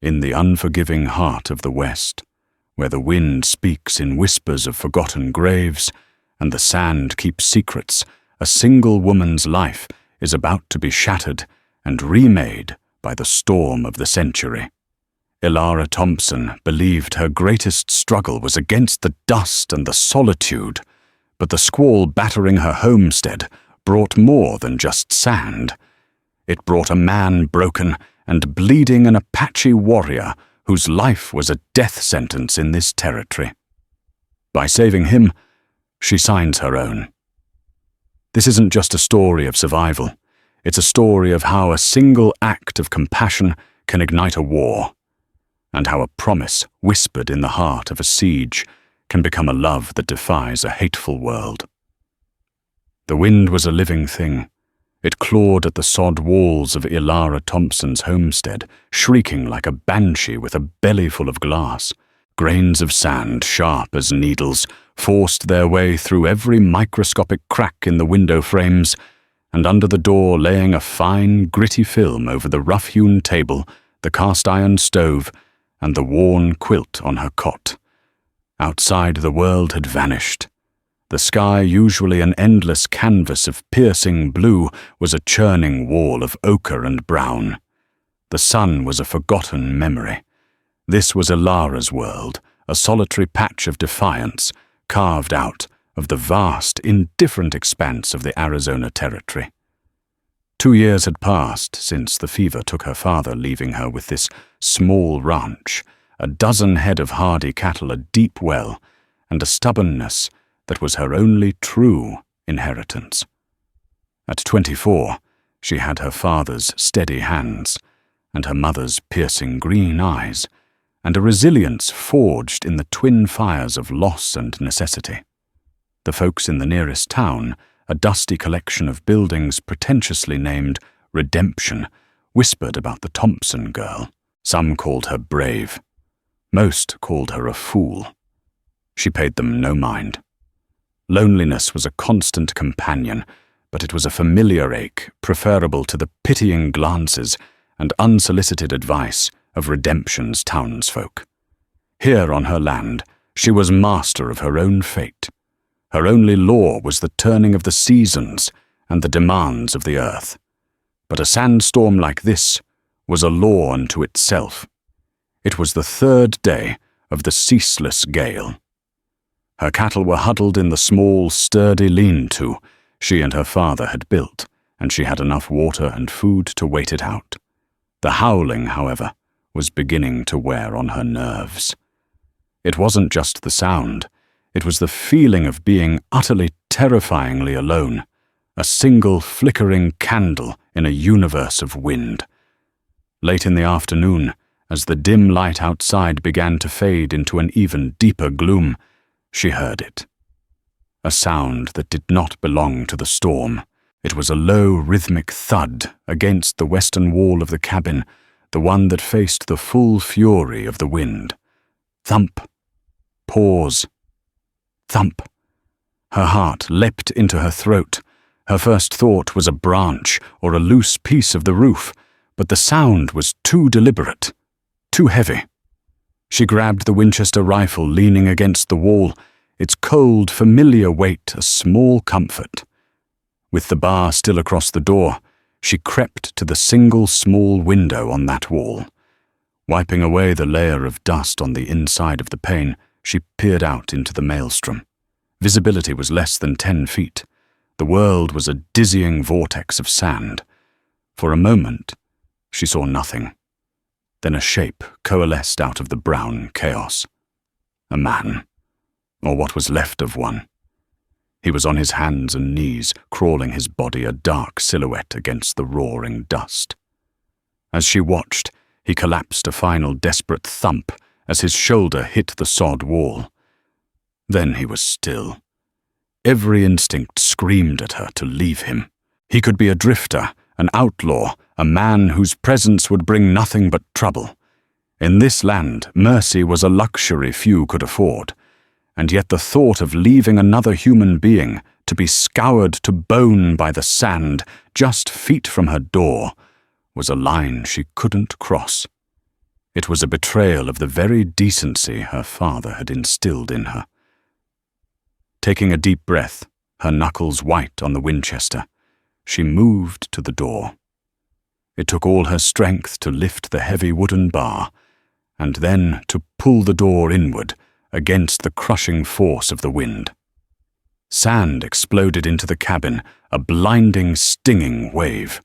In the unforgiving heart of the West, where the wind speaks in whispers of forgotten graves, and the sand keeps secrets, a single woman's life is about to be shattered and remade by the storm of the century. Ilara Thompson believed her greatest struggle was against the dust and the solitude, but the squall battering her homestead brought more than just sand. It brought a man broken and bleeding an Apache warrior whose life was a death sentence in this territory. By saving him, she signs her own. This isn't just a story of survival. It's a story of how a single act of compassion can ignite a war, and how a promise whispered in the heart of a siege can become a love that defies a hateful world. The wind was a living thing. It clawed at the sod walls of Ilara Thompson's homestead, shrieking like a banshee with a belly full of glass. Grains of sand, sharp as needles, forced their way through every microscopic crack in the window frames, and under the door, laying a fine, gritty film over the rough-hewn table, the cast-iron stove, and the worn quilt on her cot. Outside, the world had vanished. The sky, usually an endless canvas of piercing blue, was a churning wall of ochre and brown. The sun was a forgotten memory. This was Ilara's world, a solitary patch of defiance, carved out of the vast, indifferent expanse of the Arizona Territory. 2 years had passed since the fever took her father, leaving her with this small ranch, a dozen head of hardy cattle, a deep well, and a stubbornness that was her only true inheritance. At 24, she had her father's steady hands, and her mother's piercing green eyes, and a resilience forged in the twin fires of loss and necessity. The folks in the nearest town, a dusty collection of buildings pretentiously named Redemption, whispered about the Thompson girl. Some called her brave. Most called her a fool. She paid them no mind. Loneliness was a constant companion, but it was a familiar ache, preferable to the pitying glances and unsolicited advice of Redemption's townsfolk. Here on her land, she was master of her own fate. Her only law was the turning of the seasons and the demands of the earth. But a sandstorm like this was a law unto itself. It was the third day of the ceaseless gale. Her cattle were huddled in the small, sturdy lean-to she and her father had built, and she had enough water and food to wait it out. The howling, however, was beginning to wear on her nerves. It wasn't just the sound. It was the feeling of being utterly terrifyingly alone, a single flickering candle in a universe of wind. Late in the afternoon, as the dim light outside began to fade into an even deeper gloom, she heard it. A sound that did not belong to the storm. It was a low, rhythmic thud against the western wall of the cabin, the one that faced the full fury of the wind. Thump. Pause. Thump. Her heart leapt into her throat. Her first thought was a branch or a loose piece of the roof, but the sound was too deliberate, too heavy. She grabbed the Winchester rifle leaning against the wall, its cold, familiar weight a small comfort. With the bar still across the door, she crept to the single small window on that wall. Wiping away the layer of dust on the inside of the pane, she peered out into the maelstrom. Visibility was less than 10 feet. The world was a dizzying vortex of sand. For a moment, she saw nothing. Then a shape coalesced out of the brown chaos. A man, or what was left of one. He was on his hands and knees, crawling his body a dark silhouette against the roaring dust. As she watched, he collapsed a final desperate thump as his shoulder hit the sod wall. Then he was still. Every instinct screamed at her to leave him. He could be a drifter, an outlaw, a man whose presence would bring nothing but trouble. In this land, mercy was a luxury few could afford, and yet the thought of leaving another human being to be scoured to bone by the sand just feet from her door was a line she couldn't cross. It was a betrayal of the very decency her father had instilled in her. Taking a deep breath, her knuckles white on the Winchester, she moved to the door. It took all her strength to lift the heavy wooden bar, and then to pull the door inward against the crushing force of the wind. Sand exploded into the cabin, a blinding, stinging wave.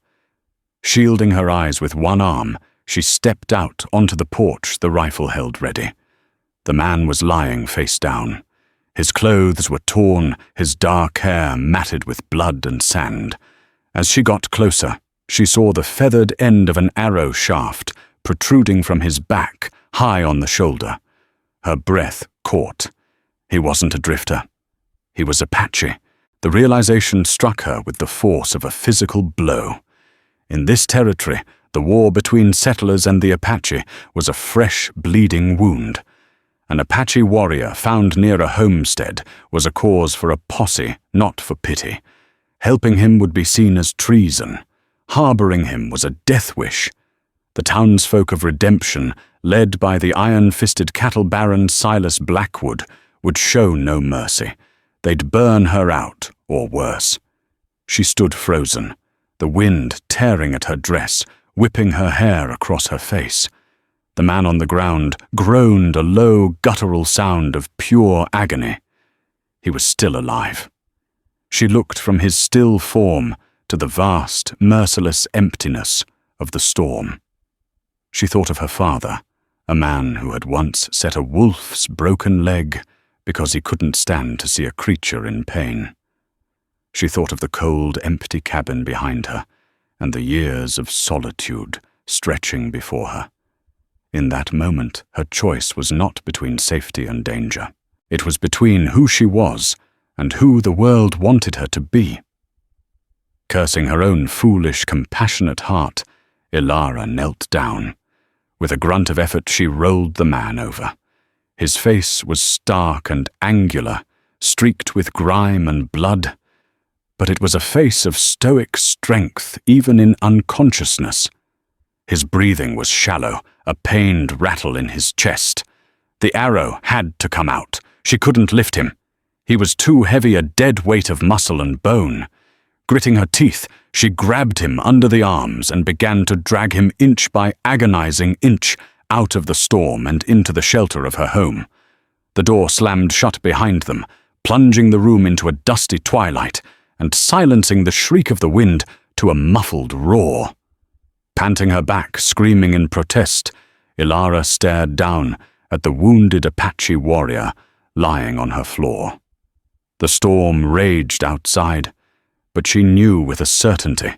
Shielding her eyes with one arm, she stepped out onto the porch, the rifle held ready. The man was lying face down. His clothes were torn, his dark hair matted with blood and sand. As she got closer, she saw the feathered end of an arrow shaft protruding from his back, high on the shoulder. Her breath caught. He wasn't a drifter. He was Apache. The realization struck her with the force of a physical blow. In this territory, the war between settlers and the Apache was a fresh, bleeding wound. An Apache warrior found near a homestead was a cause for a posse, not for pity. Helping him would be seen as treason. Harboring him was a death wish. The townsfolk of Redemption, led by the iron-fisted cattle baron Silas Blackwood, would show no mercy. They'd burn her out, or worse. She stood frozen, the wind tearing at her dress, whipping her hair across her face. The man on the ground groaned a low, guttural sound of pure agony. He was still alive. She looked from his still form to the vast, merciless emptiness of the storm. She thought of her father, a man who had once set a wolf's broken leg because he couldn't stand to see a creature in pain. She thought of the cold, empty cabin behind her and the years of solitude stretching before her. In that moment, her choice was not between safety and danger. It was between who she was and who the world wanted her to be. Cursing her own foolish, compassionate heart, Ilara knelt down. With a grunt of effort, she rolled the man over. His face was stark and angular, streaked with grime and blood, but it was a face of stoic strength even in unconsciousness. His breathing was shallow, a pained rattle in his chest. The arrow had to come out. She couldn't lift him. He was too heavy, a dead weight of muscle and bone. Gritting her teeth, she grabbed him under the arms and began to drag him inch by agonizing inch out of the storm and into the shelter of her home. The door slammed shut behind them, plunging the room into a dusty twilight and silencing the shriek of the wind to a muffled roar. Panting her back, screaming in protest, Ilara stared down at the wounded Apache warrior lying on her floor. The storm raged outside, but she knew with a certainty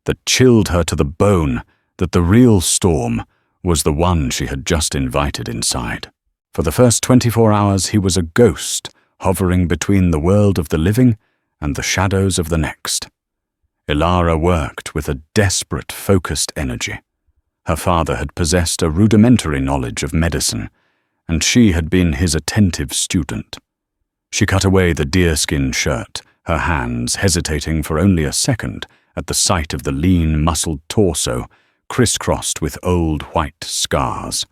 that chilled her to the bone that the real storm was the one she had just invited inside. For the first 24 hours he was a ghost hovering between the world of the living and the shadows of the next. Ilara worked with a desperate, focused energy. Her father had possessed a rudimentary knowledge of medicine, and she had been his attentive student. She cut away the deerskin shirt, her hands hesitating for only a second at the sight of the lean, muscled torso crisscrossed with old white scars.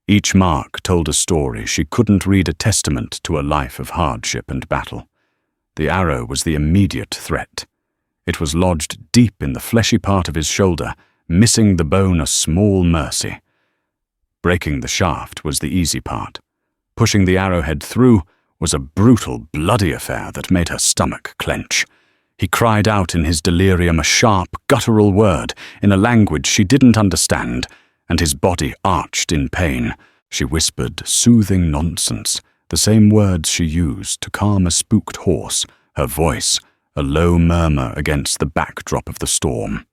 Each mark told a story. She couldn't read a testament to a life of hardship and battle. The arrow was the immediate threat. It was lodged deep in the fleshy part of his shoulder, missing the bone a small mercy. Breaking the shaft was the easy part. Pushing the arrowhead through was a brutal, bloody affair that made her stomach clench. He cried out in his delirium a sharp, guttural word in a language she didn't understand, and his body arched in pain. She whispered soothing nonsense, the same words she used to calm a spooked horse, her voice a low murmur against the backdrop of the storm.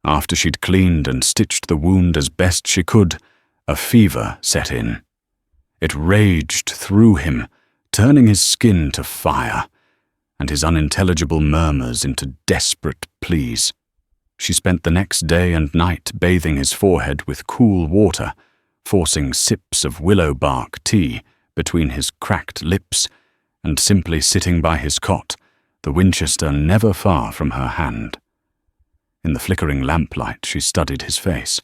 After she'd cleaned and stitched the wound as best she could, a fever set in. It raged through him, turning his skin to fire, and his unintelligible murmurs into desperate pleas. She spent the next day and night bathing his forehead with cool water, forcing sips of willow bark tea between his cracked lips, and simply sitting by his cot, the Winchester never far from her hand. In the flickering lamplight she studied his face.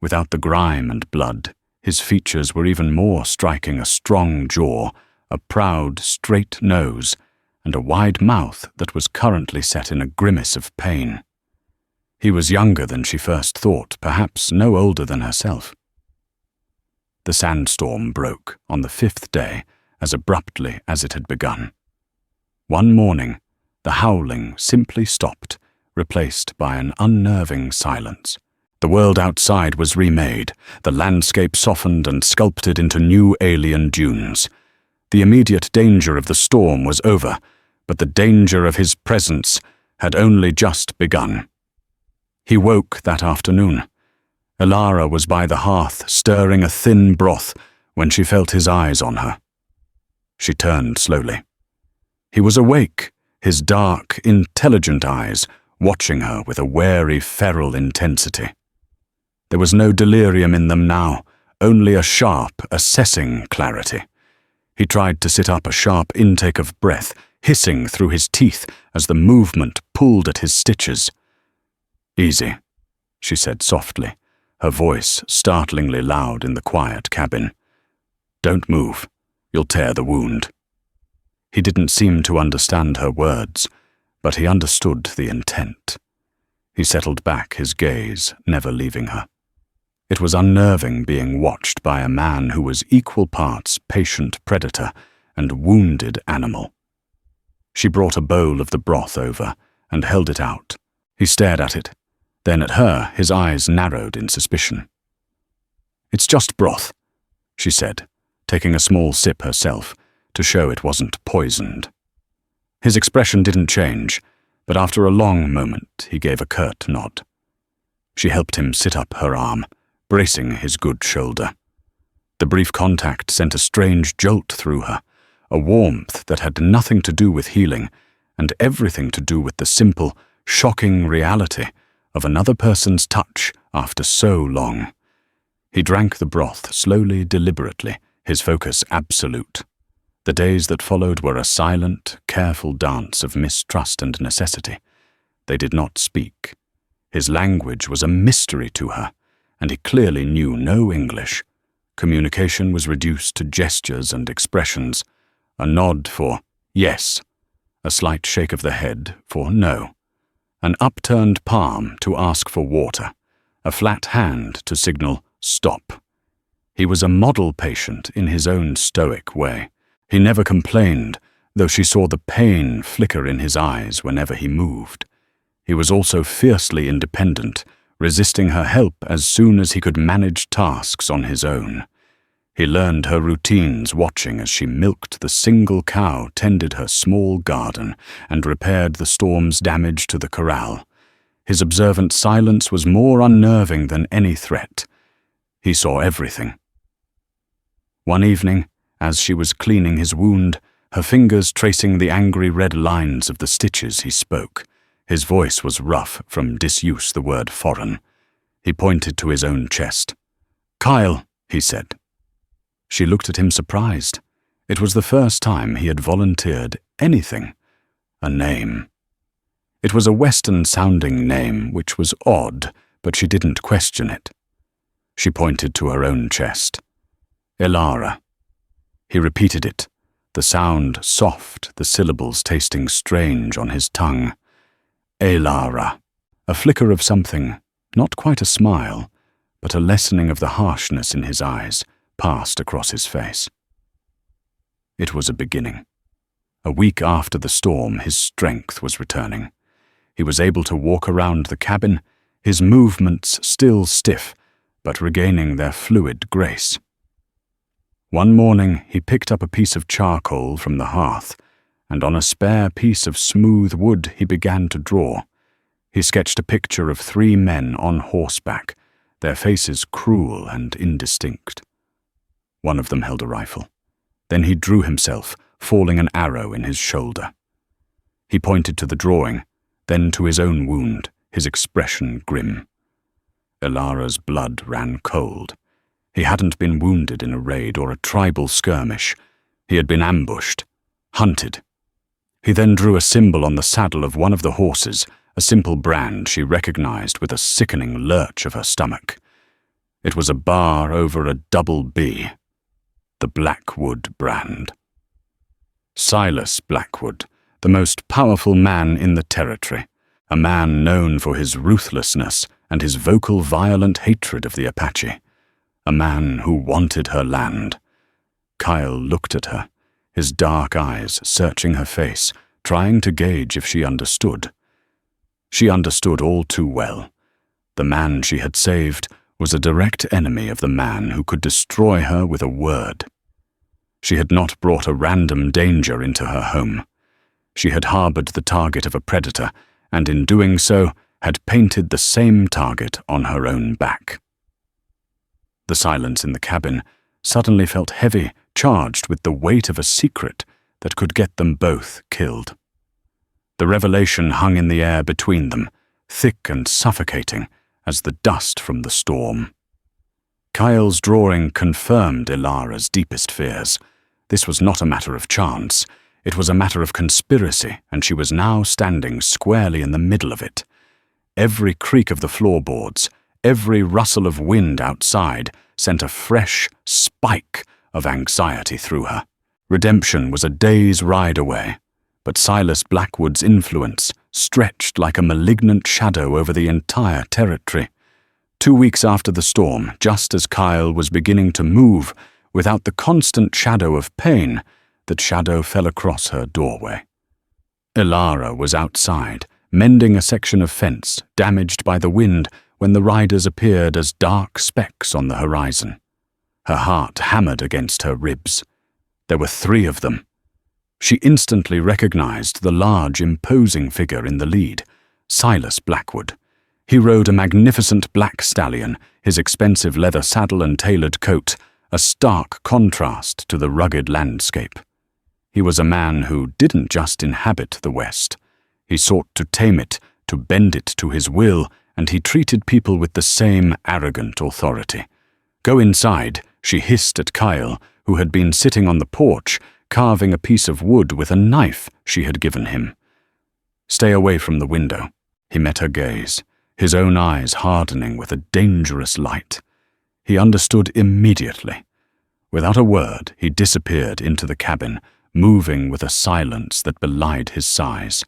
Without the grime and blood, his features were even more striking: a strong jaw, a proud, straight nose, and a wide mouth that was currently set in a grimace of pain. He was younger than she first thought, perhaps no older than herself. The sandstorm broke on the 5th day as abruptly as it had begun. One morning, the howling simply stopped, replaced by an unnerving silence. The world outside was remade, the landscape softened and sculpted into new alien dunes. The immediate danger of the storm was over, but the danger of his presence had only just begun. He woke that afternoon. Elara was by the hearth, stirring a thin broth, when she felt his eyes on her. She turned slowly. He was awake, his dark, intelligent eyes watching her with a wary, feral intensity. There was no delirium in them now, only a sharp, assessing clarity. He tried to sit up, a sharp intake of breath hissing through his teeth as the movement pulled at his stitches. "Easy," she said softly, her voice startlingly loud in the quiet cabin. "Don't move. You'll tear the wound." He didn't seem to understand her words, but he understood the intent. He settled back, his gaze never leaving her. It was unnerving being watched by a man who was equal parts patient predator and wounded animal. She brought a bowl of the broth over and held it out. He stared at it. Then at her, his eyes narrowed in suspicion. "It's just broth," she said, taking a small sip herself to show it wasn't poisoned. His expression didn't change, but after a long moment he gave a curt nod. She helped him sit up her arm, bracing his good shoulder. The brief contact sent a strange jolt through her, a warmth that had nothing to do with healing and everything to do with the simple, shocking reality of another person's touch after so long. He drank the broth slowly, deliberately, his focus absolute. The days that followed were a silent, careful dance of mistrust and necessity. They did not speak. His language was a mystery to her, and he clearly knew no English. Communication was reduced to gestures and expressions, a nod for yes, a slight shake of the head for no, an upturned palm to ask for water, a flat hand to signal stop. He was a model patient in his own stoic way. He never complained, though she saw the pain flicker in his eyes whenever he moved. He was also fiercely independent, resisting her help as soon as he could manage tasks on his own. He learned her routines watching as she milked the single cow, tended her small garden, and repaired the storm's damage to the corral. His observant silence was more unnerving than any threat. He saw everything. One evening, as she was cleaning his wound, her fingers tracing the angry red lines of the stitches, he spoke. His voice was rough from disuse, the word foreign. He pointed to his own chest. "Kyle," he said. She looked at him surprised. It was the first time he had volunteered anything. A name. It was a Western-sounding name, which was odd, but she didn't question it. She pointed to her own chest. "Elara." He repeated it, the sound soft, the syllables tasting strange on his tongue. Elara. A flicker of something, not quite a smile, but a lessening of the harshness in his eyes, passed across his face. It was a beginning. A week after the storm, his strength was returning. He was able to walk around the cabin, his movements still stiff, but regaining their fluid grace. One morning he picked up a piece of charcoal from the hearth, and on a spare piece of smooth wood he began to draw. He sketched a picture of 3 men on horseback, their faces cruel and indistinct. One of them held a rifle. Then he drew himself, falling an arrow in his shoulder. He pointed to the drawing, then to his own wound, his expression grim. Elara's blood ran cold. He hadn't been wounded in a raid or a tribal skirmish. He had been ambushed, hunted. He then drew a symbol on the saddle of one of the horses, a simple brand she recognized with a sickening lurch of her stomach. It was a bar over a double B, the Blackwood brand. Silas Blackwood, the most powerful man in the territory, a man known for his ruthlessness and his vocal violent hatred of the Apache, a man who wanted her land. Kyle looked at her, his dark eyes searching her face, trying to gauge if she understood. She understood all too well. The man she had saved was a direct enemy of the man who could destroy her with a word. She had not brought a random danger into her home. She had harbored the target of a predator, and in doing so had painted the same target on her own back. The silence in the cabin suddenly felt heavy, charged with the weight of a secret that could get them both killed. The revelation hung in the air between them, thick and suffocating as the dust from the storm. Kyle's drawing confirmed Ilara's deepest fears. This was not a matter of chance. It was a matter of conspiracy, and she was now standing squarely in the middle of it. Every creak of the floorboards, every rustle of wind outside sent a fresh spike of anxiety through her. Redemption was a day's ride away, but Silas Blackwood's influence stretched like a malignant shadow over the entire territory. 2 weeks after the storm, just as Kyle was beginning to move without the constant shadow of pain, that shadow fell across her doorway. Ilara was outside, mending a section of fence damaged by the wind when the riders appeared as dark specks on the horizon. Her heart hammered against her ribs. There were 3 of them. She instantly recognized the large, imposing figure in the lead, Silas Blackwood. He rode a magnificent black stallion, his expensive leather saddle and tailored coat, a stark contrast to the rugged landscape. He was a man who didn't just inhabit the West. He sought to tame it, to bend it to his will, and he treated people with the same arrogant authority. "Go inside," she hissed at Kyle, who had been sitting on the porch, carving a piece of wood with a knife she had given him. "Stay away from the window." He met her gaze, his own eyes hardening with a dangerous light. He understood immediately. Without a word, he disappeared into the cabin, moving with a silence that belied his size.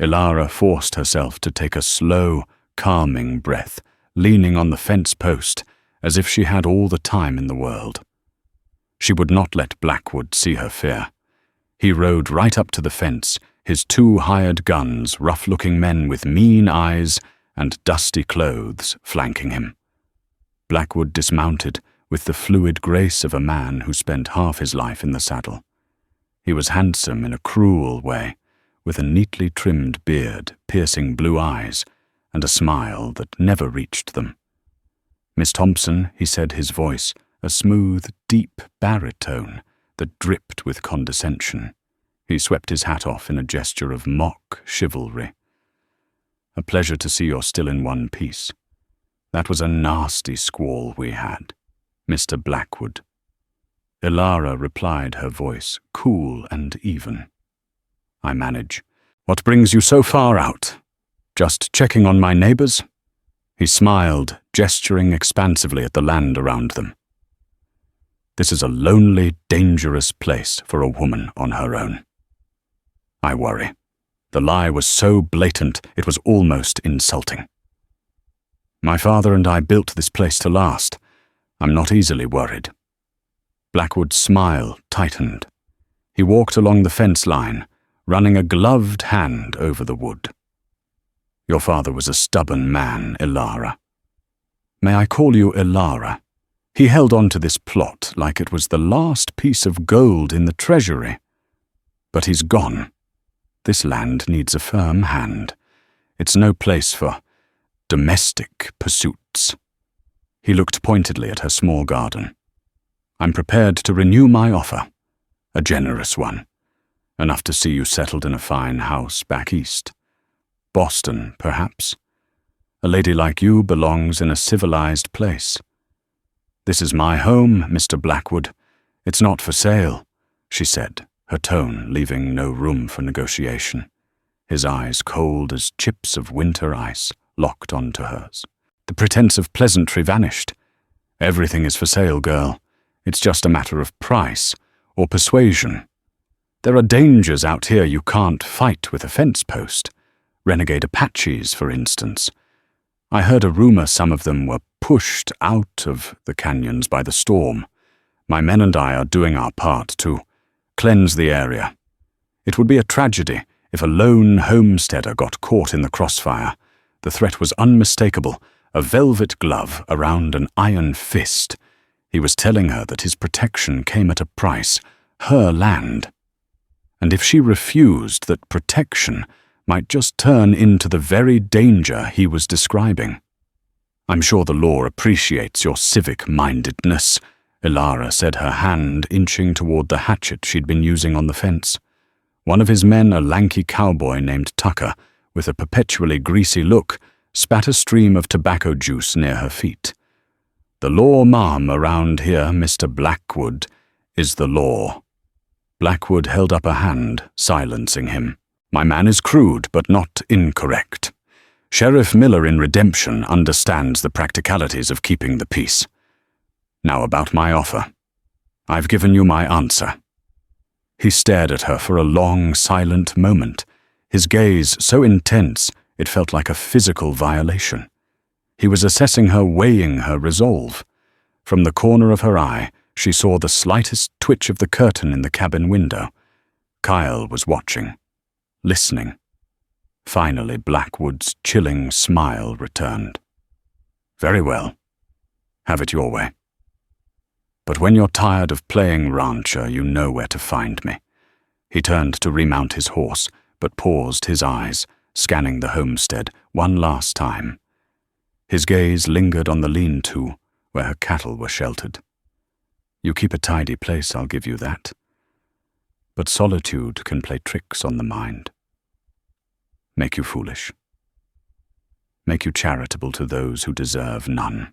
Ilara forced herself to take a slow, calming breath, leaning on the fence post, as if she had all the time in the world. She would not let Blackwood see her fear. He rode right up to the fence, his 2 hired guns, rough-looking men with mean eyes and dusty clothes flanking him. Blackwood dismounted with the fluid grace of a man who spent half his life in the saddle. He was handsome in a cruel way, with a neatly trimmed beard, piercing blue eyes, and a smile that never reached them. "Miss Thompson," he said, his voice a smooth, deep baritone that dripped with condescension. He swept his hat off in a gesture of mock chivalry. "A pleasure to see you're still in one piece. That was a nasty squall we had, Mr. Blackwood." Ilara replied, her voice cool and even. "I manage. What brings you so far out? Just checking on my neighbors?" He smiled, gesturing expansively at the land around them. "This is a lonely, dangerous place for a woman on her own." "I worry." The lie was so blatant it was almost insulting. "My father and I built this place to last. I'm not easily worried." Blackwood's smile tightened. He walked along the fence line, running a gloved hand over the wood. "Your father was a stubborn man, Ilara. May I call you Ilara? He held on to this plot like it was the last piece of gold in the treasury. But he's gone. This land needs a firm hand. It's no place for domestic pursuits." He looked pointedly at her small garden. "I'm prepared to renew my offer. A generous one. Enough to see you settled in a fine house back east. Boston, perhaps. A lady like you belongs in a civilized place. This is my home, Mr. Blackwood. It's not for sale," she said, her tone leaving no room for negotiation. His eyes cold as chips of winter ice locked onto hers. The pretense of pleasantry vanished. Everything is for sale, girl. It's just a matter of price or persuasion. There are dangers out here you can't fight with a fence post. Renegade Apaches, for instance. I heard a rumor some of them were pushed out of the canyons by the storm. My men and I are doing our part to cleanse the area. It would be a tragedy if a lone homesteader got caught in the crossfire. The threat was unmistakable, a velvet glove around an iron fist. He was telling her that his protection came at a price, her land. And if she refused, that protection might just turn into the very danger he was describing. I'm sure the law appreciates your civic-mindedness, Ilara said, her hand inching toward the hatchet she'd been using on the fence. One of his men, a lanky cowboy named Tucker, with a perpetually greasy look, spat a stream of tobacco juice near her feet. The law, ma'am, around here, Mr. Blackwood, is the law. Blackwood held up a hand, silencing him. My man is crude, but not incorrect. Sheriff Miller in Redemption understands the practicalities of keeping the peace. Now about my offer. I've given you my answer. He stared at her for a long, silent moment, his gaze so intense it felt like a physical violation. He was assessing her, weighing her resolve. From the corner of her eye, she saw the slightest twitch of the curtain in the cabin window. Kyle was watching, listening. Finally, Blackwood's chilling smile returned. Very well. Have it your way. But when you're tired of playing rancher, you know where to find me. He turned to remount his horse, but paused, his eyes scanning the homestead one last time. His gaze lingered on the lean-to, where her cattle were sheltered. You keep a tidy place, I'll give you that. But solitude can play tricks on the mind. Make you foolish. Make you charitable to those who deserve none.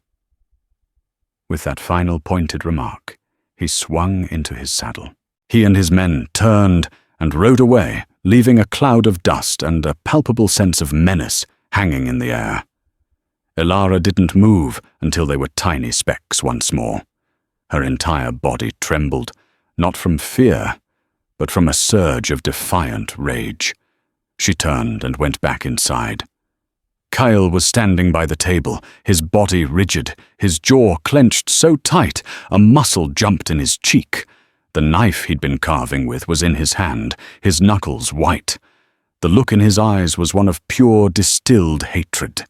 With that final pointed remark, he swung into his saddle. He and his men turned and rode away, leaving a cloud of dust and a palpable sense of menace hanging in the air. Ilara didn't move until they were tiny specks once more. Her entire body trembled, not from fear, but from a surge of defiant rage. She turned and went back inside. Kyle was standing by the table, his body rigid, his jaw clenched so tight a muscle jumped in his cheek. The knife he'd been carving with was in his hand, his knuckles white. The look in his eyes was one of pure distilled hatred.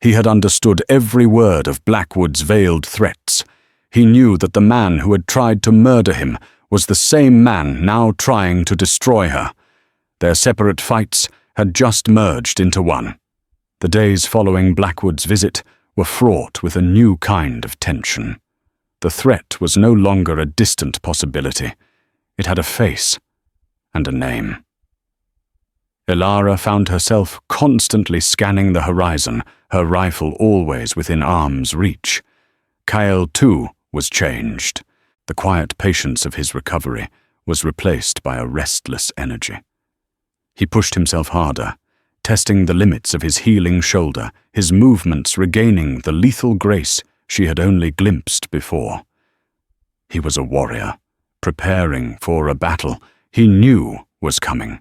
He had understood every word of Blackwood's veiled threats. He knew that the man who had tried to murder him was the same man now trying to destroy her. Their separate fights had just merged into one. The days following Blackwood's visit were fraught with a new kind of tension. The threat was no longer a distant possibility. It had a face and a name. Ilara found herself constantly scanning the horizon, her rifle always within arm's reach. Kyle, too, was changed. The quiet patience of his recovery was replaced by a restless energy. He pushed himself harder, testing the limits of his healing shoulder, his movements regaining the lethal grace she had only glimpsed before. He was a warrior, preparing for a battle he knew was coming.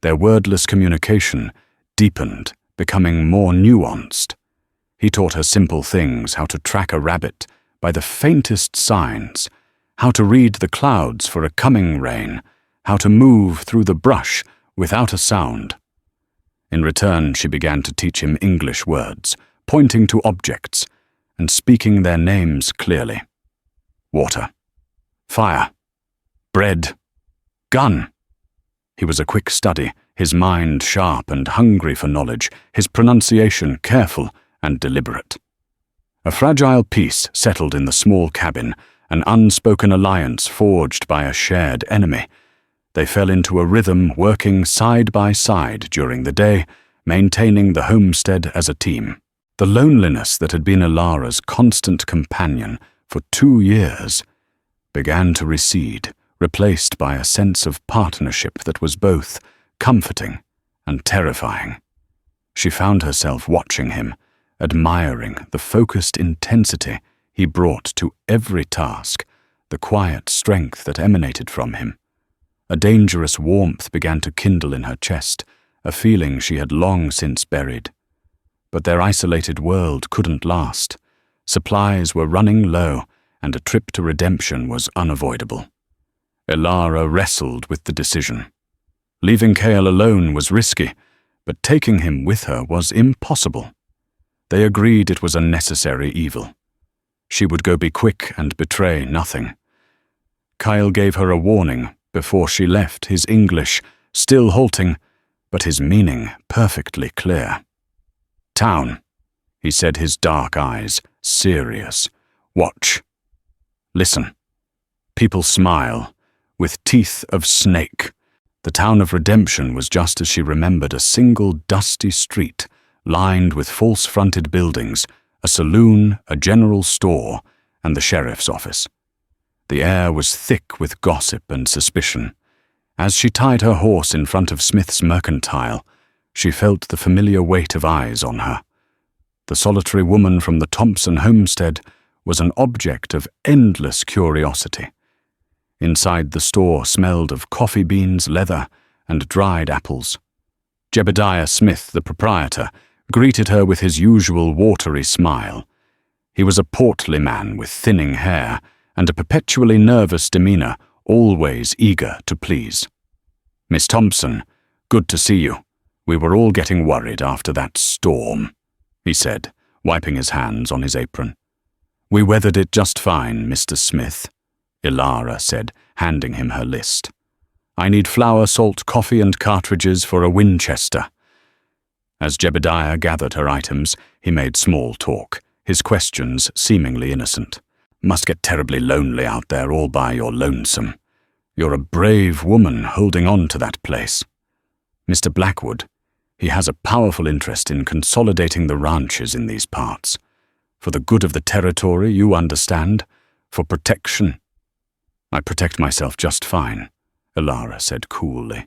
Their wordless communication deepened, becoming more nuanced. He taught her simple things, how to track a rabbit by the faintest signs, how to read the clouds for a coming rain, how to move through the brush without a sound. In return, she began to teach him English words, pointing to objects and speaking their names clearly. Water, fire, bread, gun. He was a quick study, his mind sharp and hungry for knowledge, his pronunciation careful and deliberate. A fragile peace settled in the small cabin, an unspoken alliance forged by a shared enemy. They fell into a rhythm, working side by side during the day, maintaining the homestead as a team. The loneliness that had been Ilara's constant companion for 2 years began to recede, replaced by a sense of partnership that was both comforting and terrifying. She found herself watching him, admiring the focused intensity he brought to every task the quiet strength that emanated from him. A dangerous warmth began to kindle in her chest, a feeling she had long since buried. But their isolated world couldn't last. Supplies were running low, and a trip to redemption was unavoidable. Elara wrestled with the decision. Leaving Cale alone was risky, but taking him with her was impossible. They agreed it was a necessary evil. She would go be quick and betray nothing. Kyle gave her a warning before she left, his English still halting, but his meaning perfectly clear. "Town," he said, his dark eyes serious. "Watch. Listen. People smile, with teeth of snake." The town of redemption was just as she remembered, a single dusty street lined with false-fronted buildings, a saloon, a general store, and the sheriff's office. The air was thick with gossip and suspicion. As she tied her horse in front of Smith's mercantile, she felt the familiar weight of eyes on her. The solitary woman from the Thompson homestead was an object of endless curiosity. Inside the store smelled of coffee beans, leather, and dried apples. Jebediah Smith, the proprietor, greeted her with his usual watery smile. He was a portly man with thinning hair and a perpetually nervous demeanor, always eager to please. "Miss Thompson, good to see you. We were all getting worried after that storm," he said, wiping his hands on his apron. "We weathered it just fine, Mr. Smith," Elara said, handing him her list. "I need flour, salt, coffee, and cartridges for a Winchester." As Jebediah gathered her items, he made small talk, his questions seemingly innocent. "Must get terribly lonely out there all by your lonesome. You're a brave woman holding on to that place. Mr. Blackwood, he has a powerful interest in consolidating the ranches in these parts. For the good of the territory, you understand, for protection." "I protect myself just fine," Elara said coolly.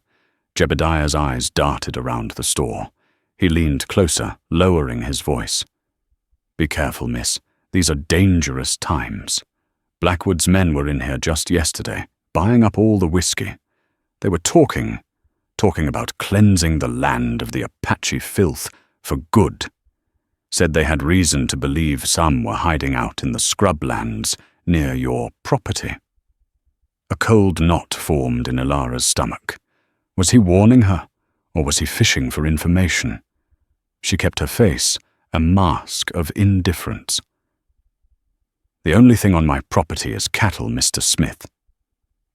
Jebediah's eyes darted around the store. He leaned closer, lowering his voice. "Be careful, miss. These are dangerous times. Blackwood's men were in here just yesterday, buying up all the whiskey. They were talking about cleansing the land of the Apache filth for good. Said they had reason to believe some were hiding out in the scrublands near your property." A cold knot formed in Elara's stomach. Was he warning her, or was he fishing for information? She kept her face a mask of indifference. "The only thing on my property is cattle, Mr. Smith."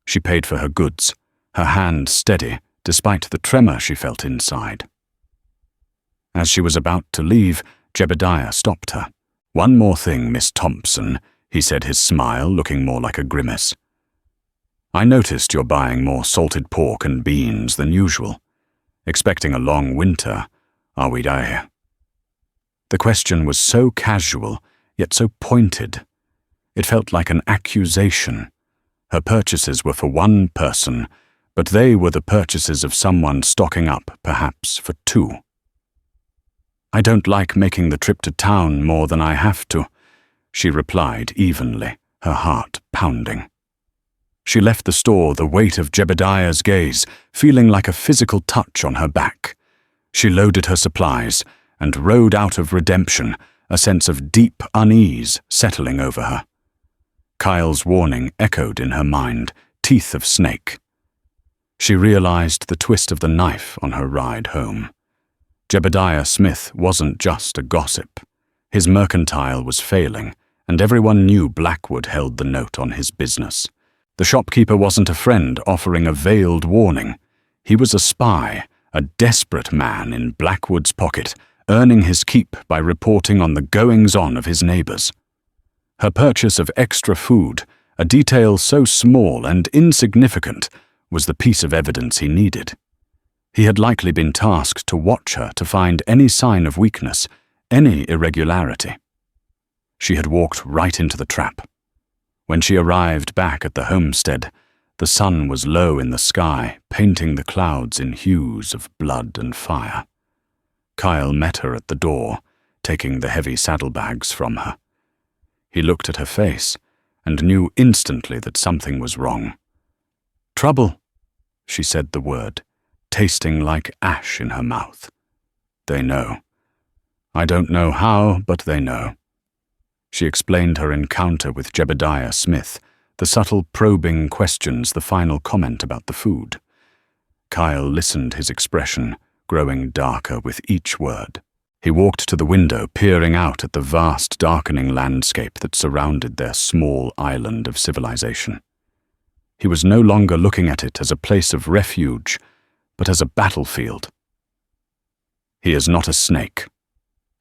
She paid for her goods, her hand steady despite the tremor she felt inside. As she was about to leave, Jebediah stopped her. "One more thing, Miss Thompson," he said, his smile looking more like a grimace. "I noticed you're buying more salted pork and beans than usual. Expecting a long winter, are we there?" The question was so casual, yet so pointed. It felt like an accusation. Her purchases were for one person, but they were the purchases of someone stocking up, perhaps, for two. "I don't like making the trip to town more than I have to," she replied evenly, her heart pounding. She left the store, the weight of Jebediah's gaze feeling like a physical touch on her back. She loaded her supplies and rode out of redemption, a sense of deep unease settling over her. Kyle's warning echoed in her mind, teeth of snake. She realized the twist of the knife on her ride home. Jebediah Smith wasn't just a gossip. His mercantile was failing, and everyone knew Blackwood held the note on his business. The shopkeeper wasn't a friend offering a veiled warning. He was a spy, a desperate man in Blackwood's pocket, earning his keep by reporting on the goings-on of his neighbors. Her purchase of extra food, a detail so small and insignificant, was the piece of evidence he needed. He had likely been tasked to watch her to find any sign of weakness, any irregularity. She had walked right into the trap. When she arrived back at the homestead, the sun was low in the sky, painting the clouds in hues of blood and fire. Kyle met her at the door, taking the heavy saddlebags from her. He looked at her face and knew instantly that something was wrong. "Trouble," she said the word, tasting like ash in her mouth. "They know. I don't know how, but they know." She explained her encounter with Jebediah Smith, the subtle probing questions, the final comment about the food. Kyle listened, his expression growing darker with each word. He walked to the window, peering out at the vast, darkening landscape that surrounded their small island of civilization. He was no longer looking at it as a place of refuge, but as a battlefield. "He is not a snake,"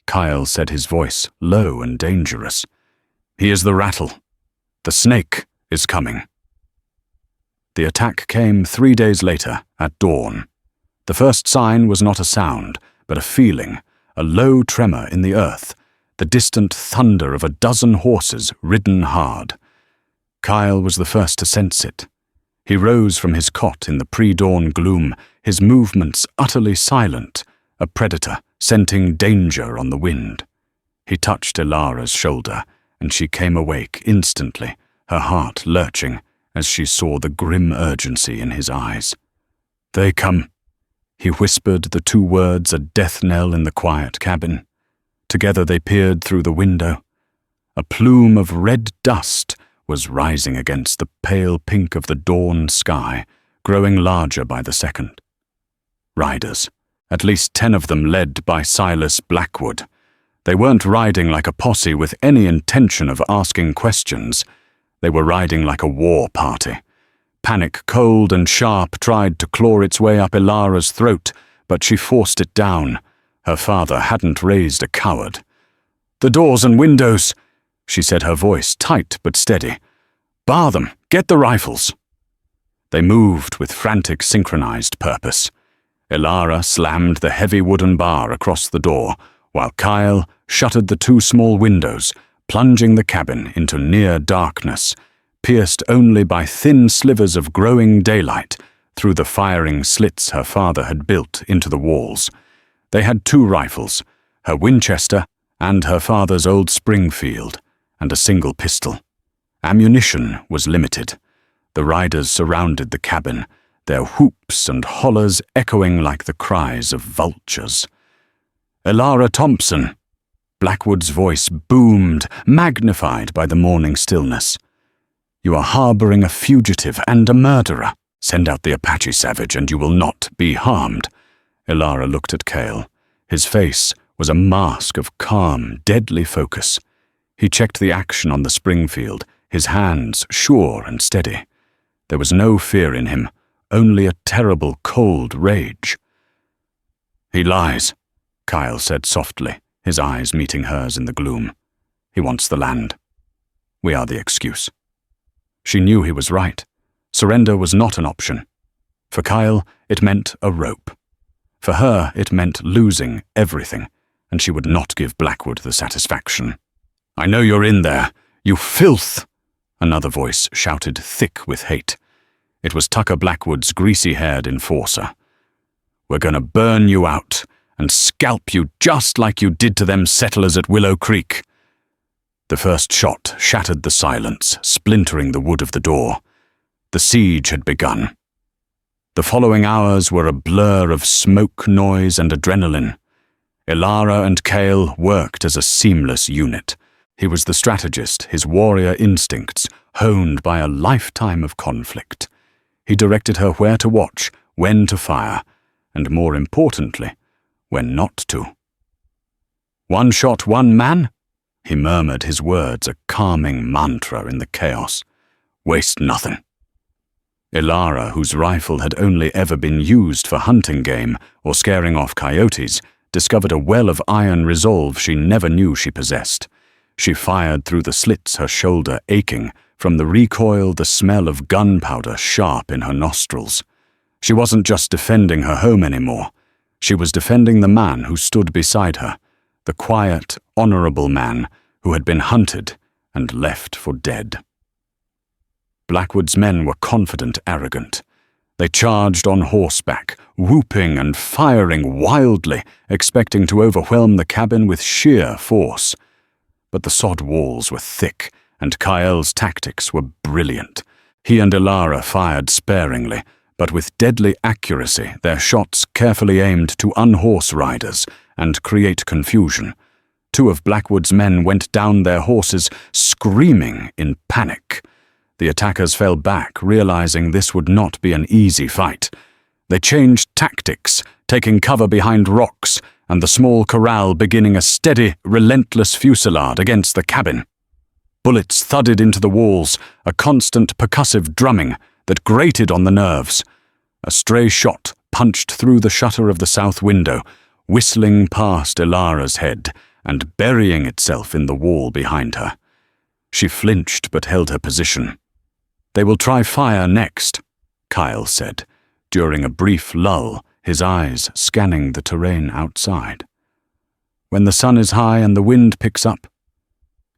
Kyle said, his voice low and dangerous. "He is the rattle. The snake is coming." The attack came 3 days later, at dawn. The first sign was not a sound, but a feeling, a low tremor in the earth, the distant thunder of a dozen horses ridden hard. Kyle was the first to sense it. He rose from his cot in the pre-dawn gloom, his movements utterly silent, a predator scenting danger on the wind. He touched Ilara's shoulder, and she came awake instantly, her heart lurching as she saw the grim urgency in his eyes. "They come," he whispered, the two words a death knell in the quiet cabin. Together they peered through the window. A plume of red dust was rising against the pale pink of the dawn sky, growing larger by the second. Riders, at least 10 of them led by Silas Blackwood. They weren't riding like a posse with any intention of asking questions. They were riding like a war party. Panic, cold and sharp, tried to claw its way up Ilara's throat, but she forced it down. Her father hadn't raised a coward. "The doors and windows," she said, her voice tight but steady. "Bar them. Get the rifles." They moved with frantic, synchronized purpose. Ilara slammed the heavy wooden bar across the door, while Kyle shuttered the 2 small windows, plunging the cabin into near darkness, pierced only by thin slivers of growing daylight through the firing slits her father had built into the walls. They had 2 rifles, her Winchester and her father's old Springfield, and a single pistol. Ammunition was limited. The riders surrounded the cabin, their whoops and hollers echoing like the cries of vultures. "Ilara Thompson!" Blackwood's voice boomed, magnified by the morning stillness. "You are harboring a fugitive and a murderer. Send out the Apache savage and you will not be harmed." Ilara looked at Cale. His face was a mask of calm, deadly focus. He checked the action on the Springfield, his hands sure and steady. There was no fear in him, only a terrible, cold rage. "He lies," Kyle said softly, his eyes meeting hers in the gloom. "He wants the land. We are the excuse." She knew he was right. Surrender was not an option. For Kyle, it meant a rope. For her, it meant losing everything, and she would not give Blackwood the satisfaction. "I know you're in there, you filth!" Another voice shouted, thick with hate. It was Tucker Blackwood's greasy-haired enforcer. "We're gonna burn you out and scalp you just like you did to them settlers at Willow Creek." The first shot shattered the silence, splintering the wood of the door. The siege had begun. The following hours were a blur of smoke, noise, and adrenaline. Ilara and Cale worked as a seamless unit. He was the strategist, his warrior instincts honed by a lifetime of conflict. He directed her where to watch, when to fire, and more importantly, when not to. "One shot, one man?" He murmured, his words a calming mantra in the chaos. "Waste nothing." Ilara, whose rifle had only ever been used for hunting game or scaring off coyotes, discovered a well of iron resolve she never knew she possessed. She fired through the slits, her shoulder aching, from the recoil the smell of gunpowder sharp in her nostrils. She wasn't just defending her home anymore. She was defending the man who stood beside her, the quiet, honorable man who had been hunted and left for dead. Blackwood's men were confident, arrogant. They charged on horseback, whooping and firing wildly, expecting to overwhelm the cabin with sheer force. But the sod walls were thick, and Kyl's tactics were brilliant. He and Ilara fired sparingly, but with deadly accuracy, their shots carefully aimed to unhorse riders and create confusion. 2 of Blackwood's men went down their horses, screaming in panic. The attackers fell back, realizing this would not be an easy fight. They changed tactics, taking cover behind rocks, and the small corral beginning a steady, relentless fusillade against the cabin. Bullets thudded into the walls, a constant percussive drumming that grated on the nerves. A stray shot punched through the shutter of the south window, whistling past Ilara's head and burying itself in the wall behind her. She flinched but held her position. "They will try fire next," Kyle said, during a brief lull, his eyes scanning the terrain outside. "When the sun is high and the wind picks up."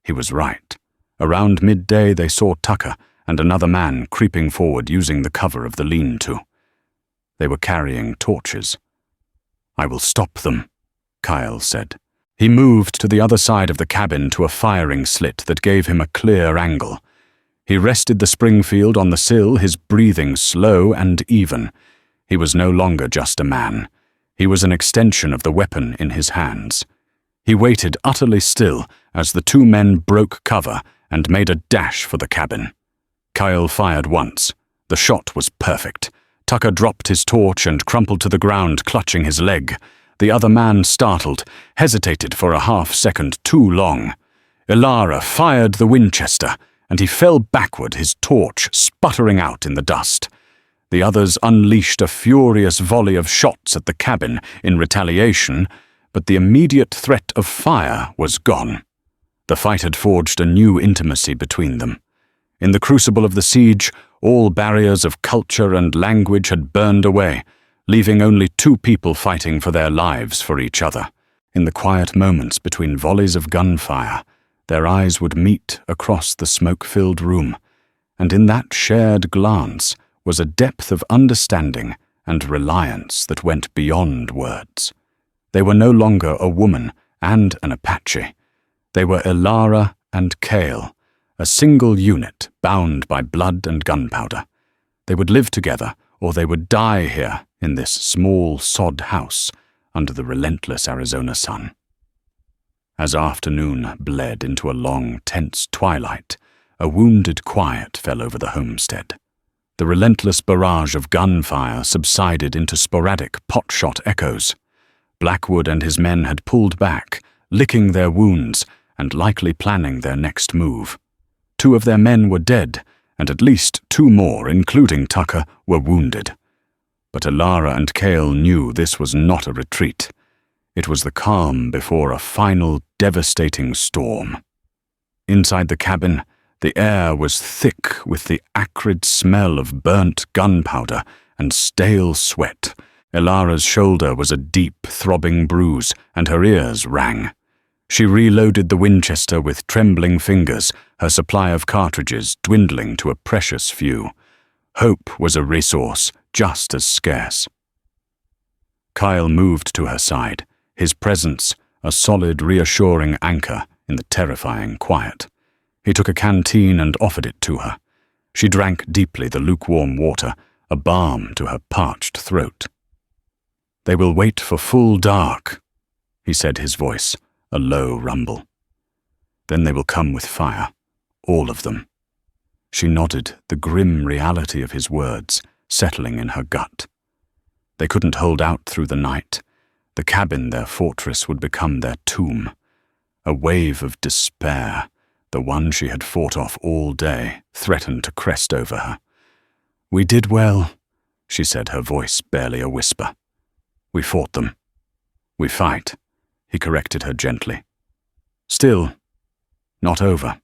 He was right. Around midday they saw Tucker and another man creeping forward using the cover of the lean-to. They were carrying torches. "I will stop them," Kyle said. He moved to the other side of the cabin to a firing slit that gave him a clear angle. He rested the Springfield on the sill, his breathing slow and even. He was no longer just a man. He was an extension of the weapon in his hands. He waited utterly still as the 2 men broke cover and made a dash for the cabin. Kyle fired once. The shot was perfect. Tucker dropped his torch and crumpled to the ground, clutching his leg. The other man, startled, hesitated for a half-second too long. Ilara fired the Winchester, and he fell backward, his torch sputtering out in the dust. The others unleashed a furious volley of shots at the cabin in retaliation, but the immediate threat of fire was gone. The fight had forged a new intimacy between them. In the crucible of the siege, all barriers of culture and language had burned away, leaving only 2 people fighting for their lives for each other. In the quiet moments between volleys of gunfire, their eyes would meet across the smoke-filled room, and in that shared glance was a depth of understanding and reliance that went beyond words. They were no longer a woman and an Apache. They were Ilara and Cale, a single unit bound by blood and gunpowder. They would live together, or they would die here in this small sod house under the relentless Arizona sun. As afternoon bled into a long, tense twilight, a wounded quiet fell over the homestead. The relentless barrage of gunfire subsided into sporadic pot-shot echoes. Blackwood and his men had pulled back, licking their wounds and likely planning their next move. 2 of their men were dead, and at least 2 more, including Tucker, were wounded. But Ilara and Cale knew this was not a retreat. It was the calm before a final, devastating storm. Inside the cabin, the air was thick with the acrid smell of burnt gunpowder and stale sweat. Ilara's shoulder was a deep, throbbing bruise, and her ears rang. She reloaded the Winchester with trembling fingers, her supply of cartridges dwindling to a precious few. Hope was a resource just as scarce. Kyle moved to her side, his presence a solid, reassuring anchor in the terrifying quiet. He took a canteen and offered it to her. She drank deeply the lukewarm water, a balm to her parched throat. "They will wait for full dark," he said, his voice a low rumble. "Then they will come with fire, all of them." She nodded, the grim reality of his words settling in her gut. They couldn't hold out through the night. The cabin, their fortress, would become their tomb. A wave of despair, the one she had fought off all day, threatened to crest over her. "We did well," she said, her voice barely a whisper. "We fought them. We fight," he corrected her gently. "Still, not over."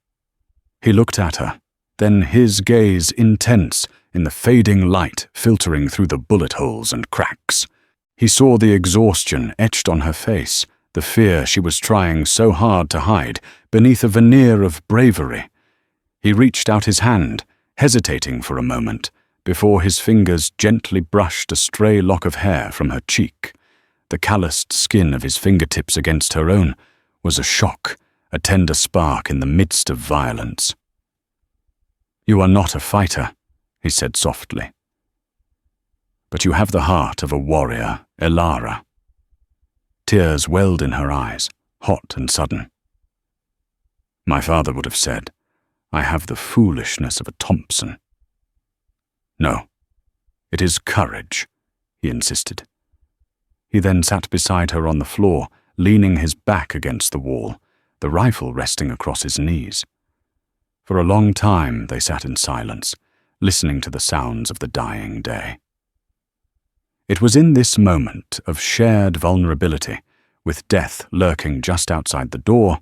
He looked at her, then his gaze intense in the fading light filtering through the bullet holes and cracks. He saw the exhaustion etched on her face, the fear she was trying so hard to hide beneath a veneer of bravery. He reached out his hand, hesitating for a moment, before his fingers gently brushed a stray lock of hair from her cheek. The calloused skin of his fingertips against her own was a shock, a tender spark in the midst of violence. "You are not a fighter," he said softly. "But you have the heart of a warrior, Elara." Tears welled in her eyes, hot and sudden. My father would have said, "I have the foolishness of a Thompson." "No, it is courage," he insisted. He then sat beside her on the floor, leaning his back against the wall, the rifle resting across his knees. For a long time they sat in silence, listening to the sounds of the dying day. It was in this moment of shared vulnerability, with death lurking just outside the door,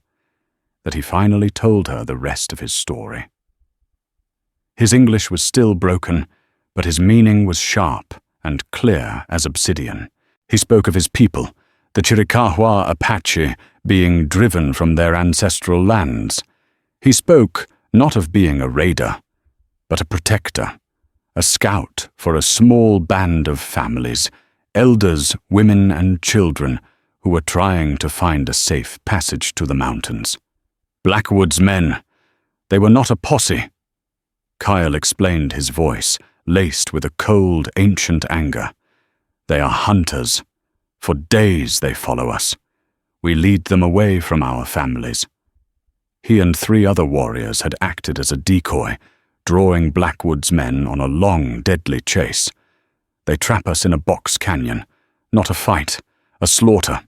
that he finally told her the rest of his story. His English was still broken, but his meaning was sharp and clear as obsidian. He spoke of his people, the Chiricahua Apache, being driven from their ancestral lands. He spoke not of being a raider, but a protector, a scout for a small band of families, elders, women, and children who were trying to find a safe passage to the mountains. Blackwood's men. They were not a posse. Kyle explained, his voice laced with a cold, ancient anger. They are hunters. For days they follow us. We lead them away from our families. He and 3 other warriors had acted as a decoy, drawing Blackwood's men on a long, deadly chase. They trap us in a box canyon, not a fight, a slaughter.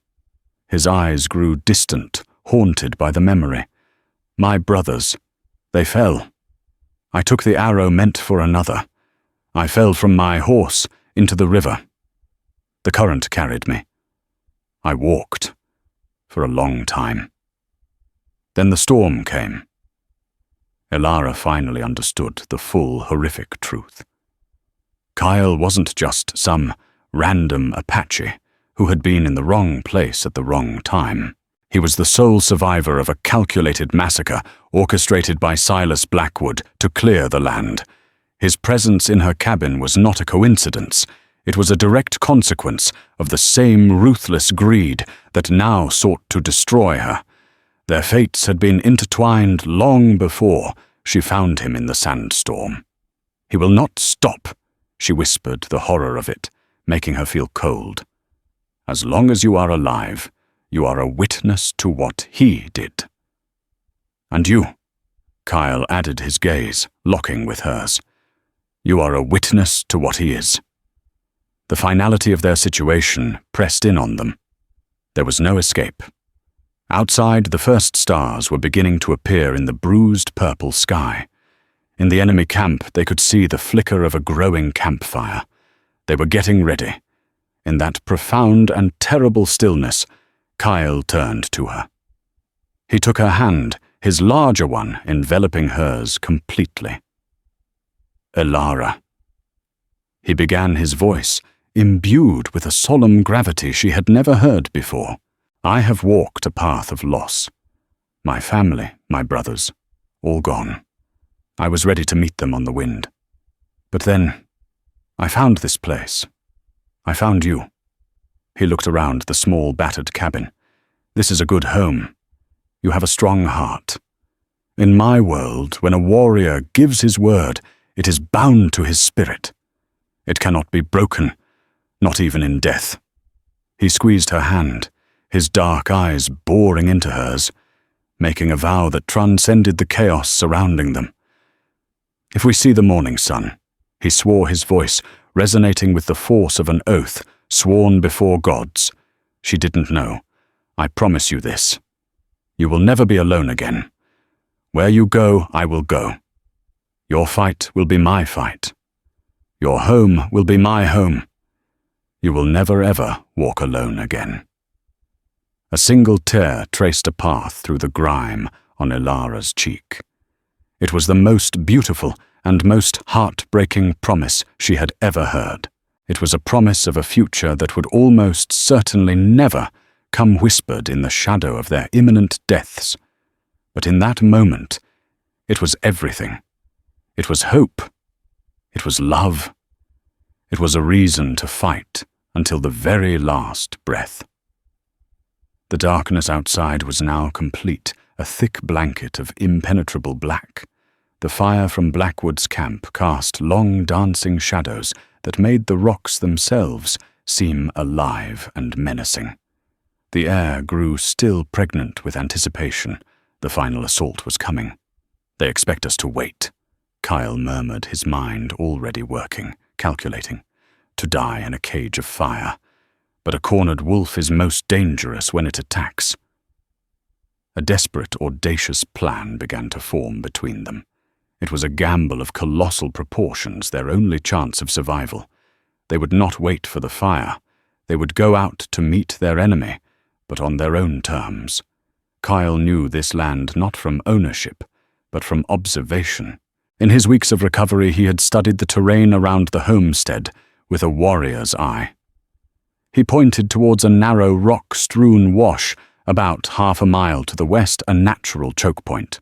His eyes grew distant, haunted by the memory. My brothers, they fell. I took the arrow meant for another. I fell from my horse into the river. The current carried me. I walked for a long time. Then the storm came. Elara finally understood the full, horrific truth. Kyle wasn't just some random Apache who had been in the wrong place at the wrong time. He was the sole survivor of a calculated massacre orchestrated by Silas Blackwood to clear the land. His presence in her cabin was not a coincidence. It was a direct consequence of the same ruthless greed that now sought to destroy her. Their fates had been intertwined long before she found him in the Sandstorm. "He will not stop," she whispered, the horror of it, making her feel cold. "As long as you are alive, you are a witness to what he did." "And you," Kyle added, his gaze locking with hers. "You are a witness to what he is." The finality of their situation pressed in on them. There was no escape. Outside, the first stars were beginning to appear in the bruised purple sky. In the enemy camp, they could see the flicker of a growing campfire. They were getting ready. In that profound and terrible stillness, Kyle turned to her. He took her hand, his larger one enveloping hers completely. "Elara." He began, his voice imbued with a solemn gravity she had never heard before. "I have walked a path of loss. My family, my brothers, all gone. I was ready to meet them on the wind. But then, I found this place. I found you." He looked around the small, battered cabin. "This is a good home. You have a strong heart. In my world, when a warrior gives his word, it is bound to his spirit. It cannot be broken, not even in death." He squeezed her hand, his dark eyes boring into hers, making a vow that transcended the chaos surrounding them. "If we see the morning sun," he swore, his voice resonating with the force of an oath sworn before gods. She didn't know. "I promise you this. You will never be alone again. Where you go, I will go. Your fight will be my fight. Your home will be my home. You will never ever walk alone again." A single tear traced a path through the grime on Elara's cheek. It was the most beautiful and most heartbreaking promise she had ever heard. It was a promise of a future that would almost certainly never come whispered in the shadow of their imminent deaths. But in that moment, it was everything. It was hope. It was love. It was a reason to fight until the very last breath. The darkness outside was now complete, a thick blanket of impenetrable black. The fire from Blackwood's camp cast long dancing shadows that made the rocks themselves seem alive and menacing. The air grew still pregnant with anticipation. The final assault was coming. "They expect us to wait," Kyle murmured, his mind already working, calculating. "To die in a cage of fire. But a cornered wolf is most dangerous when it attacks." A desperate, audacious plan began to form between them. It was a gamble of colossal proportions, their only chance of survival. They would not wait for the fire. They would go out to meet their enemy, but on their own terms. Kyle knew this land not from ownership, but from observation. In his weeks of recovery, he had studied the terrain around the homestead with a warrior's eye. He pointed towards a narrow rock-strewn wash about half a mile to the west, a natural choke point.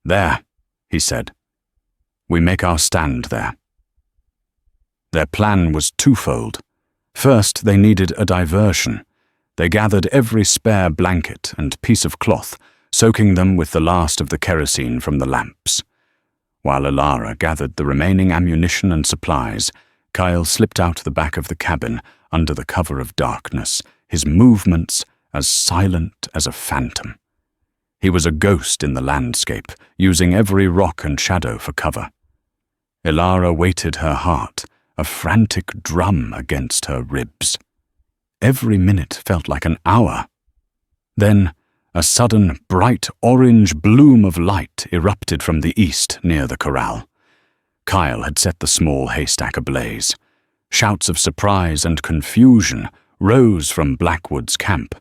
"There," he said. "We make our stand there." Their plan was twofold. First, they needed a diversion. They gathered every spare blanket and piece of cloth, soaking them with the last of the kerosene from the lamps. While Elara gathered the remaining ammunition and supplies, Kyle slipped out the back of the cabin under the cover of darkness, his movements as silent as a phantom. He was a ghost in the landscape, using every rock and shadow for cover. Elara weighted her heart, a frantic drum against her ribs. Every minute felt like an hour. Then, a sudden, bright orange bloom of light erupted from the east near the corral. Kyle had set the small haystack ablaze. Shouts of surprise and confusion rose from Blackwood's camp.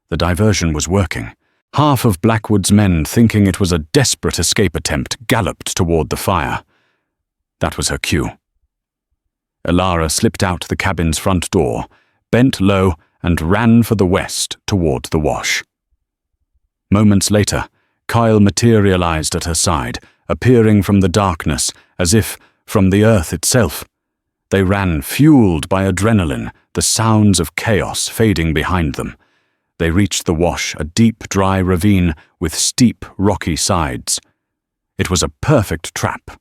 The diversion was working. Half of Blackwood's men, thinking it was a desperate escape attempt, galloped toward the fire. That was her cue. Elara slipped out the cabin's front door, bent low, and ran for the west toward the wash. Moments later, Kyle materialized at her side, appearing from the darkness as if from the earth itself. They ran, fueled by adrenaline, the sounds of chaos fading behind them. They reached the wash, a deep, dry ravine with steep, rocky sides. It was a perfect trap.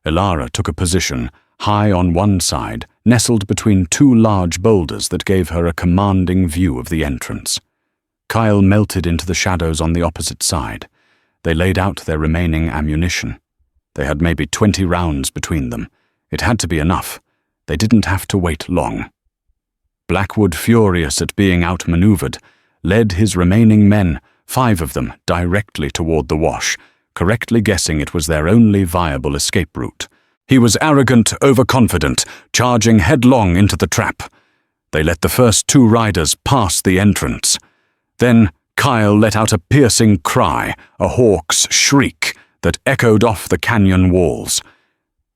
Elara took a position, high on one side, nestled between two large boulders that gave her a commanding view of the entrance. Kyle melted into the shadows on the opposite side. They laid out their remaining ammunition. They had maybe 20 rounds between them. It had to be enough. They didn't have to wait long. Blackwood, furious at being outmaneuvered, led his remaining men, 5 of them, directly toward the wash, correctly guessing it was their only viable escape route. He was arrogant, overconfident, charging headlong into the trap. They let the first 2 riders pass the entrance. Then Kyle let out a piercing cry, a hawk's shriek that echoed off the canyon walls.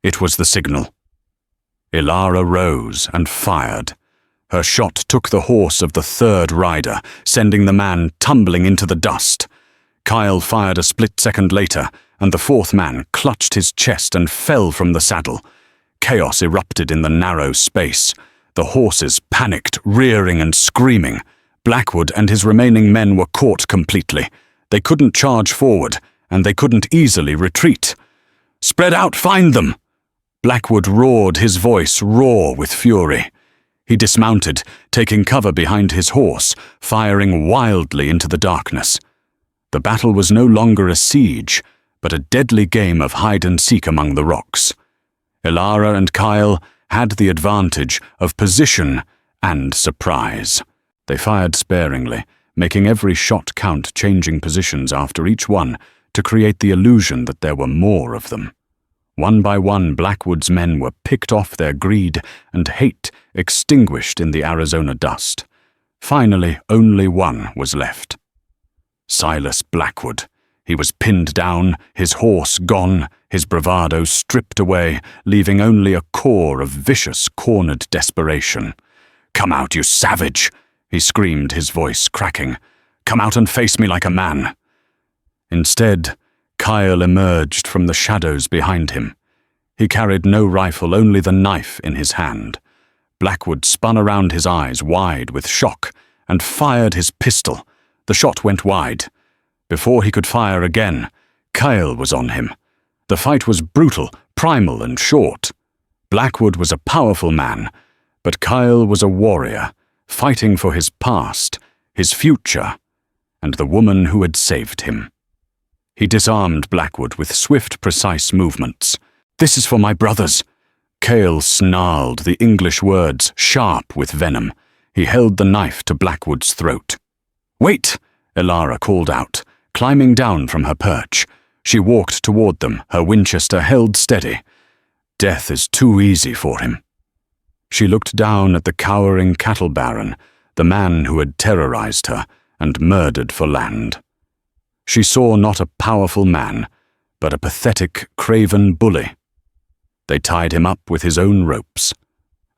It was the signal. Elara rose and fired. Her shot took the horse of the 3rd rider, sending the man tumbling into the dust. Kyle fired a split second later, and the 4th man clutched his chest and fell from the saddle. Chaos erupted in the narrow space. The horses panicked, rearing and screaming. Blackwood and his remaining men were caught completely. They couldn't charge forward, and they couldn't easily retreat. "Spread out, find them!" Blackwood roared, his voice raw with fury. He dismounted, taking cover behind his horse, firing wildly into the darkness. The battle was no longer a siege, but a deadly game of hide-and-seek among the rocks. Elara and Kyle had the advantage of position and surprise. They fired sparingly, making every shot count, changing positions after each one to create the illusion that there were more of them. One by one, Blackwood's men were picked off, their greed and hate extinguished in the Arizona dust. Finally, only one was left. Silas Blackwood. He was pinned down, his horse gone, his bravado stripped away, leaving only a core of vicious, cornered desperation. "Come out, you savage!" he screamed, his voice cracking. "Come out and face me like a man." Instead, Kyle emerged from the shadows behind him. He carried no rifle, only the knife in his hand. Blackwood spun around, his eyes wide with shock, and fired his pistol. The shot went wide. Before he could fire again, Kyle was on him. The fight was brutal, primal, and short. Blackwood was a powerful man, but Kyle was a warrior, fighting for his past, his future, and the woman who had saved him. He disarmed Blackwood with swift, precise movements. "This is for my brothers." Kyle snarled the English words, sharp with venom. He held the knife to Blackwood's throat. "Wait!" Elara called out, climbing down from her perch. She walked toward them, her Winchester held steady. Death is too easy for him. She looked down at the cowering cattle baron, the man who had terrorized her and murdered for land. She saw not a powerful man, but a pathetic, craven bully. They tied him up with his own ropes.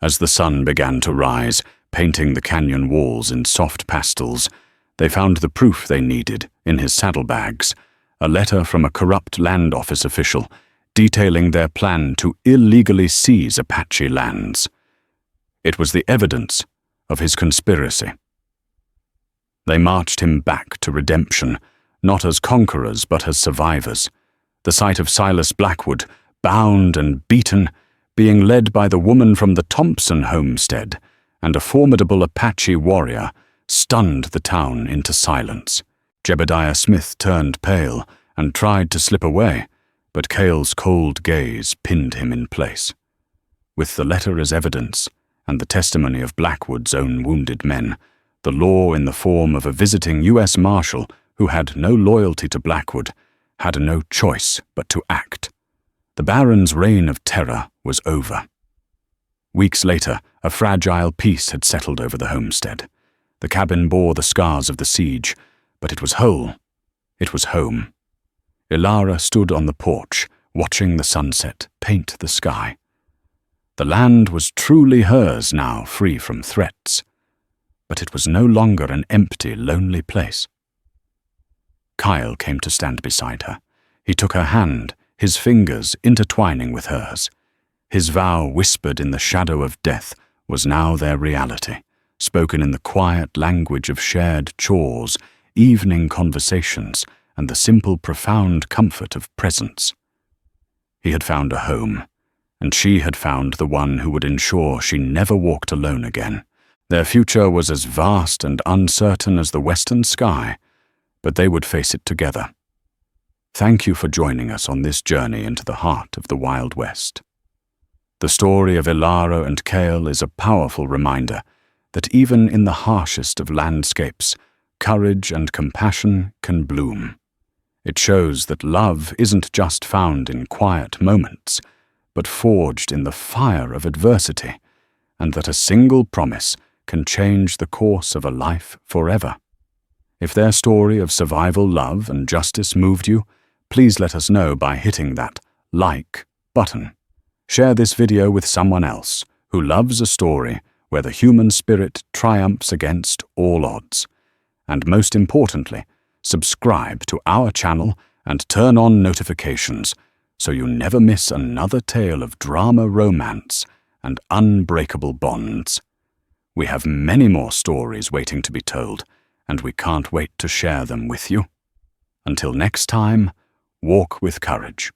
As the sun began to rise, painting the canyon walls in soft pastels, they found the proof they needed in his saddlebags, a letter from a corrupt land office official detailing their plan to illegally seize Apache lands. It was the evidence of his conspiracy. They marched him back to redemption, not as conquerors but as survivors. The sight of Silas Blackwood, bound and beaten, being led by the woman from the Thompson homestead and a formidable Apache warrior, stunned the town into silence. Jebediah Smith turned pale and tried to slip away, but Cale's cold gaze pinned him in place. With the letter as evidence, and the testimony of Blackwood's own wounded men, the law in the form of a visiting U.S. Marshal who had no loyalty to Blackwood, had no choice but to act. The Baron's reign of terror was over. Weeks later, a fragile peace had settled over the homestead. The cabin bore the scars of the siege, but it was whole. It was home. Elara stood on the porch, watching the sunset paint the sky. The land was truly hers now, free from threats. But it was no longer an empty, lonely place. Kyle came to stand beside her. He took her hand, his fingers intertwining with hers. His vow, whispered in the shadow of death, was now their reality, spoken in the quiet language of shared chores, evening conversations, and the simple, profound comfort of presence. He had found a home, and she had found the one who would ensure she never walked alone again. Their future was as vast and uncertain as the western sky, but they would face it together. Thank you for joining us on this journey into the heart of the Wild West. The story of Elara and Kale is a powerful reminder that even in the harshest of landscapes, courage and compassion can bloom. It shows that love isn't just found in quiet moments, but forged in the fire of adversity, and that a single promise can change the course of a life forever. If their story of survival, love, and justice moved you, please let us know by hitting that like button. Share this video with someone else who loves a story where the human spirit triumphs against all odds. And most importantly, subscribe to our channel and turn on notifications so you never miss another tale of drama, romance, and unbreakable bonds. We have many more stories waiting to be told, and we can't wait to share them with you. Until next time, walk with courage.